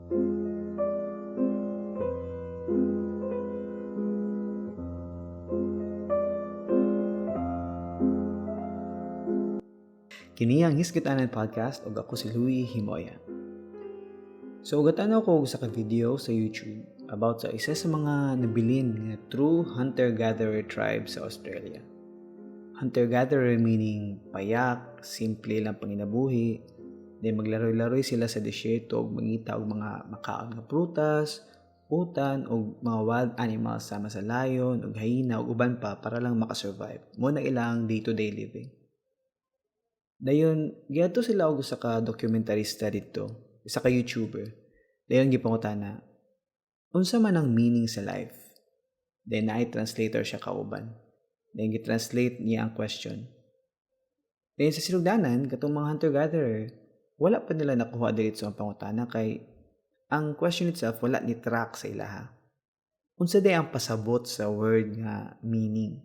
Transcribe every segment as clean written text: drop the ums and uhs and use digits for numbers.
Kini ang Hisgitanan Podcast ug ako si Louie Himoya. So ugatan ako sa ka-video sa YouTube about sa isa sa mga nabilin nga true hunter-gatherer tribe sa Australia. Hunter-gatherer meaning payak, simple lang panginabuhi, then maglaroy-laroy sila sa desierto ug mangita og mga makaon nga prutas, utan ug mga wild animals sama sa lion ug hyena ug uban pa para lang makasurvive. Mo na ilang day-to-day living. Dayon, giadto sila og usa ka dokumentarista dito, isa ka YouTuber. Dayon gipangutana, unsa man ang meaning sa life? Then naay translator siya kauban. Then gitranslate niya ang question. Then sa sinugdanan, katong mga hunter-gatherer, wala pa nila nakuha diretso ang pangutana kay ang question itself wala ni track sa ilaha. Unsa day ang pasabot sa word nga meaning?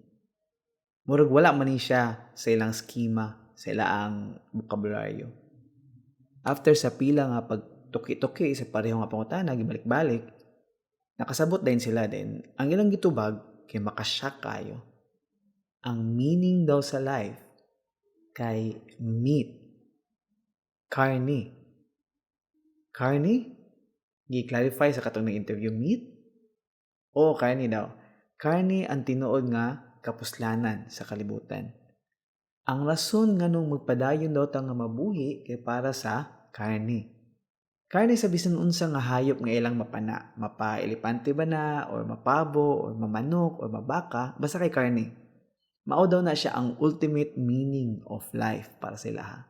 Murag wala man ni siya sa ilang schema, sa ilang bokabularyo. After sa pila nga pagtuki-tuki sa pareho nga pangutana, gibalik-balik, nakasabot din sila din. Ang ilang gitubag kay makashock kayo. Ang meaning daw sa life kay meat. Karni. Karni? Gi-clarify sa katong interview meat? O karni daw. Karni ang tinuod nga kapuslanan sa kalibutan. Ang rason nga nung magpadayon daw ta nga mabuhi kay para sa karni. Karni sa bisan unsa nga hayop nga ilang mapana, mapa-elepante ba na, or mapabo, or mamanok, or mabaka, basta kay karni. Mao daw na siya ang ultimate meaning of life para sa ilaha.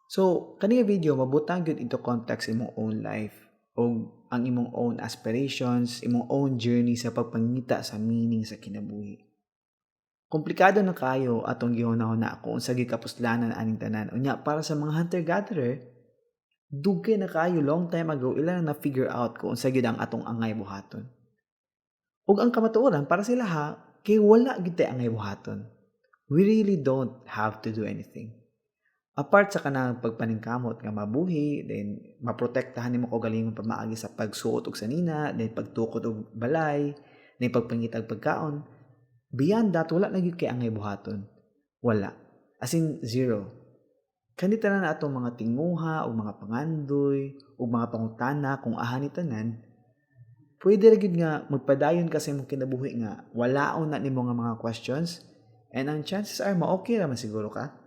So, kaniya video mabutang gyud into context imong own life o ang imong own aspirations, imong own journey sa pagpangita sa meaning sa kinabuhi. Komplikado na kayo atong gihunahuna kung unsa gyud kapuslanan aning tanan. Unya para sa mga hunter-gatherer, dugay na kayo long time ago ilang na figure out kung unsa gyud ang atong angay buhaton. Ug ang kamatuoran para sila ha, kay wala gyud tay angay buhaton. We really don't have to do anything. Apart sa kanang pagpaningkamot nga mabuhi, then maprotektahan nimo ko galingon pamaagi sa pagsuot og sanina, then pagtukod og balay, then pagpangita og pagkaon. Beyond that, wala na gyud kay angay buhaton. Wala. As in, zero. Kanita na atong mga tinguha, o mga pangandoy, o mga pangutana kung ahani tanan, pwede ra gyud nga magpadayon kasi mong kinabuhi nga walaon na nimo nga mga questions, and ang chances are ma-okay ra man siguro ka.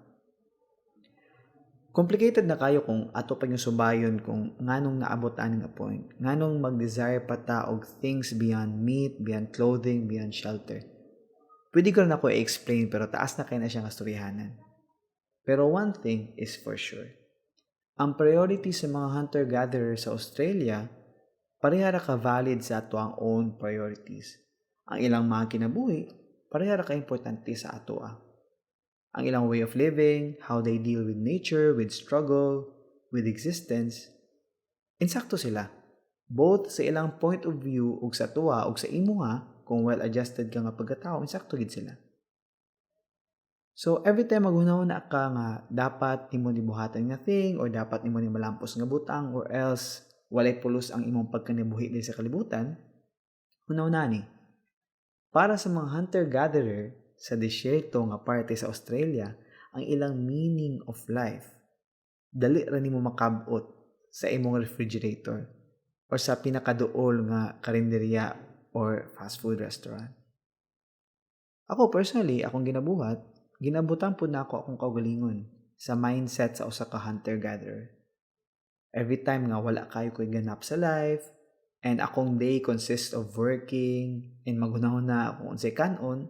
Complicated na kayo kung ato pa yung subayon kung nganong naabot ani nga point, nganong mag-desire pa ta og things beyond meat, beyond clothing, beyond shelter. Pwede ko na ako i-explain pero taas na kayo na siyang kasturyahanan. Pero one thing is for sure. Ang priority sa mga hunter-gatherer sa Australia, parehara ka valid sa ato ang own priorities. Ang ilang mga kinabuhi, parehara ka importante sa ato. Ang ilang way of living, how they deal with nature, with struggle, with existence, insakto sila. Both sa ilang point of view ug sa tuwa ug sa imo nga, kung well-adjusted ka nga pagkatao, insakto gid sila. So, every time maghunahuna ka nga dapat nimo nibuhatan nga thing or dapat nimo ni malampos nga butang or else walay pulos ang imong pagkanibuhi diri sa kalibutan, hunahuna ni. Para sa mga hunter-gatherer sa disyerto nga parte sa Australia, ang ilang meaning of life, dali ra nimo makabot sa imong refrigerator or sa pinakaduol nga karinderya or fast food restaurant. Ako personally, akong ginabutan po na ako akong kaugalingon sa mindset sa usa ka hunter-gatherer. Every time nga wala kayo ko'y ganap sa life, and akong day consists of working, and maghunahuna akong unsay kanon,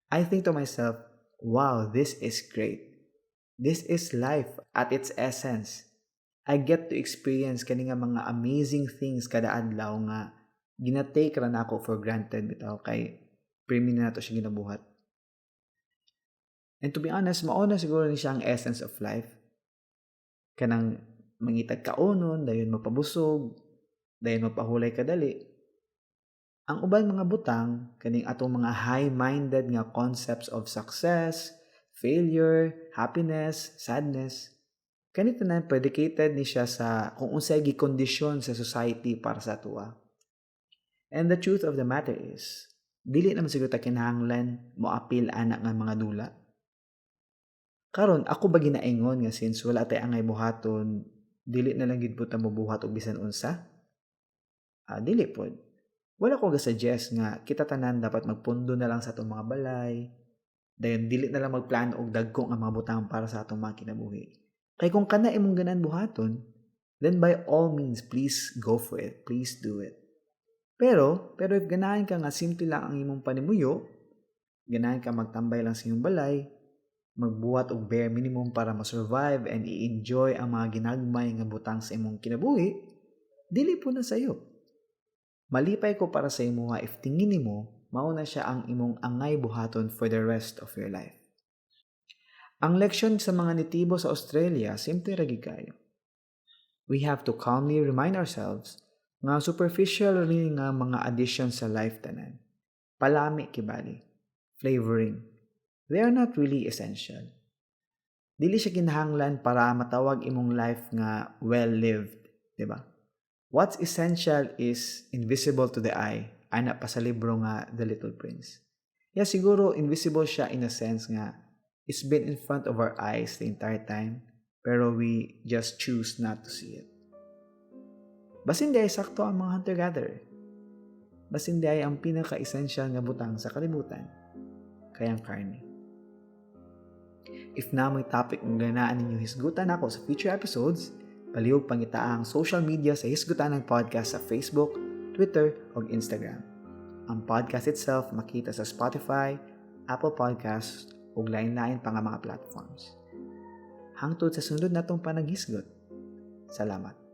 I think to myself, wow, this is great. This is life at its essence. I get to experience kani nga mga amazing things kada adlaw nga ginatake ra nako for granted bitaw kay premium na to siya ginabuhat. And to be honest, mao na siguro ni siya ang essence of life. Kanang mangitag kaonon, dayon mapabusog, dayon mapahulay kadali. Ang uban mga butang, kaning atong mga high-minded nga concepts of success, failure, happiness, sadness, Kanito na predicated ni siya sa kung unsay gikondisyon sa society para sa tuwa. And the truth of the matter is, dili naman siguro ta kinahanglan mo apil anak nga mga dula. Karon ako ba ginaingon nga since wala tay angay buhaton, dili na lang gid po ta mobuhat og bisan unsa? Dili pod. Wala ko ga-suggest nga kita tanan dapat magpundo na lang sa atong mga balay. Dayon dili na lang magplano og dagko nga mga butang para sa atong mga kinabuhi. Kay kung kana imong ganan buhaton, then by all means please go for it. Please do it. Pero if ganahan ka nga simple lang ang imong panimuyo, ganahan ka magtambay lang sa imong balay, magbuhat og bare minimum para ma-survive and i-enjoy ang mga ginagmay nga butang sa imong kinabuhi, dili po na sayo. Malipay ko para sa imo nga if tingin nimo mao na siya ang imong angay buhaton for the rest of your life. Ang leksyon sa mga natibo sa Australia simple ra gid kayo. We have to calmly remind ourselves nga superficial rin nga mga additions sa life tanan. Palami kibali, flavoring. They are not really essential. Dili siya kinahanglan para matawag imong life nga well-lived, di ba? What's essential is invisible to the eye, ana pa sa libro nga The Little Prince. Siguro invisible siya in a sense nga it's been in front of our eyes the entire time, pero we just choose not to see it. Basin di ay sakto ang mga hunter-gatherer. Basin di ay ang pinaka-essential nga butang sa kalibutan, kayang karne. If na may topic ng ganaan ninyo hisgutan ako sa future episodes, palihog pangita ang social media sa Hisgutanan Podcast sa Facebook, Twitter, o Instagram. Ang podcast itself makita sa Spotify, Apple Podcasts, o lain-lain pa nga mga platforms. Hangtod sa sunod natong panaghisgot. Salamat.